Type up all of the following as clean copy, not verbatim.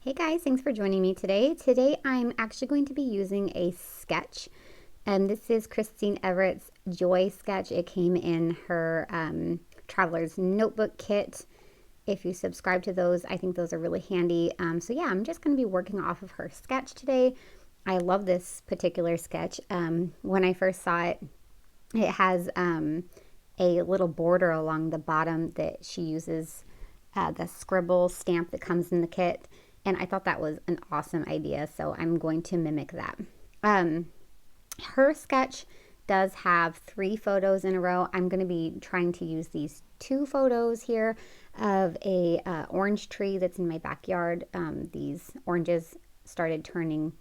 Hey guys, thanks for joining me today. Today I'm actually going to be using a sketch, and this is Christine Everette's Joy sketch. It came in her traveler's notebook kit. If you subscribe to those, I think those are really handy. So yeah, I'm just going to be working off of her sketch today. I love this particular sketch. When I first saw it, it has a little border along the bottom that she uses the scribble stamp that comes in the kit. And I thought that was an awesome idea, so I'm going to mimic that. Her sketch does have 3 photos in a row. I'm going to be trying to use these 2 photos here of a orange tree that's in my backyard. These oranges started turning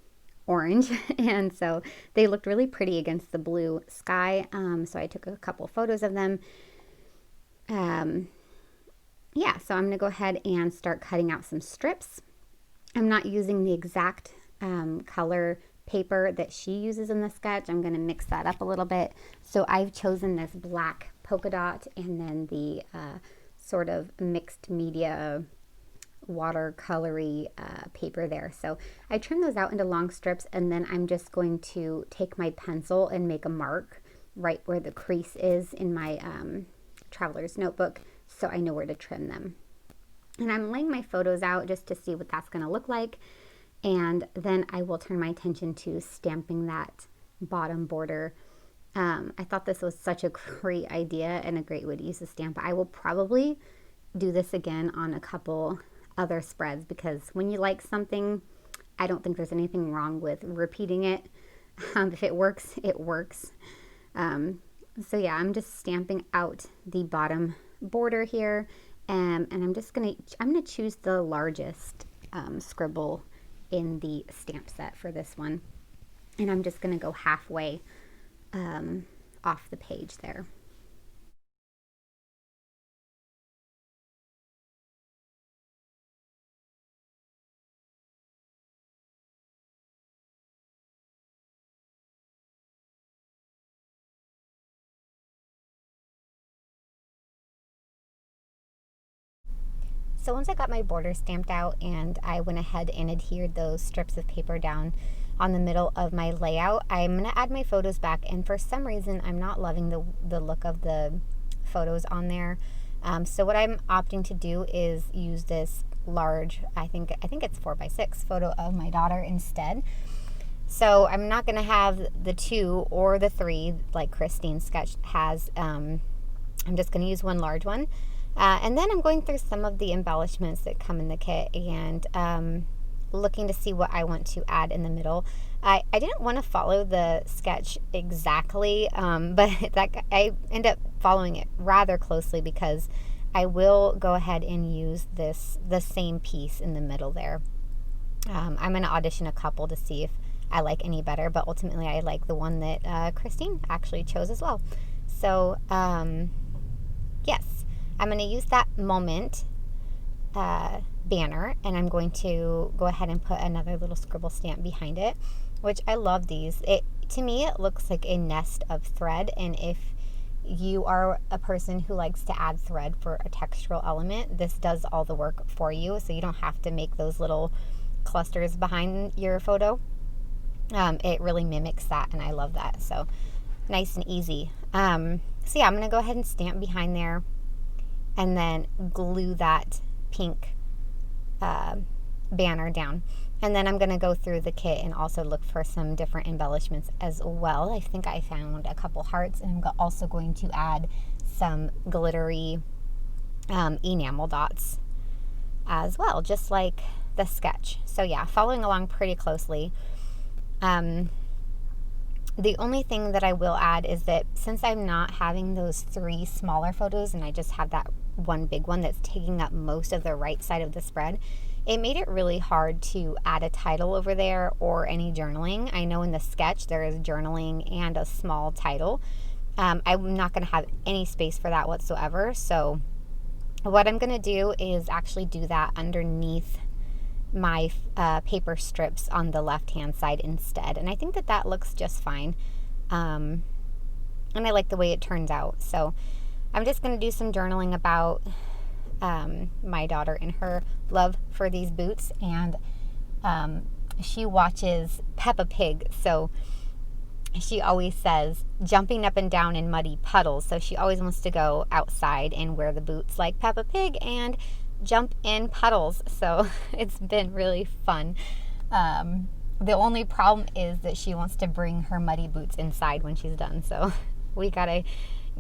orange and so they looked really pretty against the blue sky. So I took a couple photos of them. Yeah, so I'm going to go ahead and start cutting out some strips. I'm not using the exact color paper that she uses in the sketch. I'm going to mix that up a little bit. So I've chosen this black polka dot and then the sort of mixed media watercolory paper there. So I trim those out into long strips, and then I'm just going to take my pencil and make a mark right where the crease is in my traveler's notebook so I know where to trim them. And I'm laying my photos out just to see what that's going to look like. And then I will turn my attention to stamping that bottom border. I thought this was such a great idea and a great way to use the stamp. I will probably do this again on a couple other spreads because when you like something, I don't think there's anything wrong with repeating it. If it works, it works. So yeah, I'm just stamping out the bottom border here. And I'm gonna choose the largest scribble in the stamp set for this one, and I'm just gonna go halfway off the page there. So once I got my border stamped out and I went ahead and adhered those strips of paper down on the middle of my layout, I'm going to add my photos back, and for some reason I'm not loving the look of the photos on there. So what I'm opting to do is use this large, I think it's 4x6 photo of my daughter instead. So I'm not going to have the 2 or the 3 like Christine's sketch has. I'm just going to use one large one. And then I'm going through some of the embellishments that come in the kit and looking to see what I want to add in the middle. I didn't want to follow the sketch exactly, but I end up following it rather closely because I will go ahead and use the same piece in the middle there. I'm going to audition a couple to see if I like any better, but ultimately I like the one that Christine actually chose as well. So yes. I'm going to use that moment banner, and I'm going to go ahead and put another little scribble stamp behind it, which I love these. To me, it looks like a nest of thread, and if you are a person who likes to add thread for a textural element, this does all the work for you, so you don't have to make those little clusters behind your photo. It really mimics that, and I love that, so nice and easy. So yeah, I'm going to go ahead and stamp behind there, and then glue that pink banner down. And then I'm going to go through the kit and also look for some different embellishments as well. I think I found a couple hearts, and I'm also going to add some glittery enamel dots as well, just like the sketch. So yeah, following along pretty closely. The only thing that I will add is that since I'm not having those 3 smaller photos and I just have that one big one that's taking up most of the right side of the spread, it made it really hard to add a title over there or any journaling. I know in the sketch there is journaling and a small title. I'm not going to have any space for that whatsoever. So what I'm going to do is actually do that underneath my paper strips on the left hand side instead, and I think that looks just fine, and I like the way it turns out. So I'm just going to do some journaling about my daughter and her love for these boots, and she watches Peppa Pig, so she always says jumping up and down in muddy puddles. So she always wants to go outside and wear the boots like Peppa Pig and jump in puddles. So it's been really fun. The only problem is that she wants to bring her muddy boots inside when she's done. So we gotta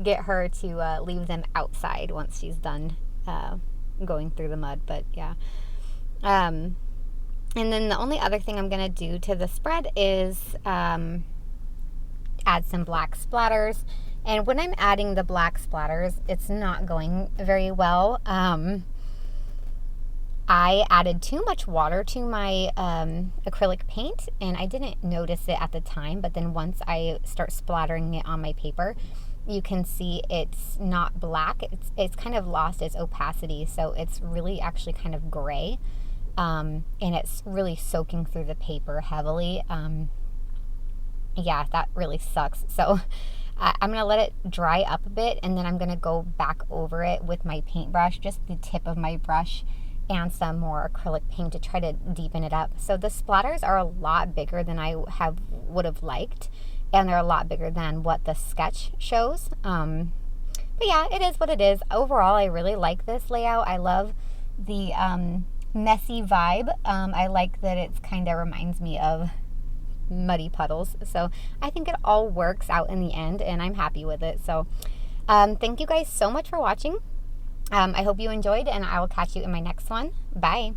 get her to leave them outside once she's done going through the mud. But yeah. And then the only other thing I'm gonna do to the spread is add some black splatters. And when I'm adding the black splatters, it's not going very well. I added too much water to my acrylic paint, and I didn't notice it at the time, but then once I start splattering it on my paper, you can see it's not black. It's kind of lost its opacity, so it's really actually kind of gray, and it's really soaking through the paper heavily. Yeah, that really sucks. So I'm going to let it dry up a bit, and then I'm going to go back over it with my paintbrush, just the tip of my brush, and some more acrylic paint to try to deepen it up. So the splatters are a lot bigger than I would have liked, and they're a lot bigger than what the sketch shows. But yeah, it is what it is. Overall, I really like this layout. I love the messy vibe. I like that it kind of reminds me of muddy puddles. So I think it all works out in the end, and I'm happy with it. So thank you guys so much for watching. I hope you enjoyed, and I will catch you in my next one. Bye.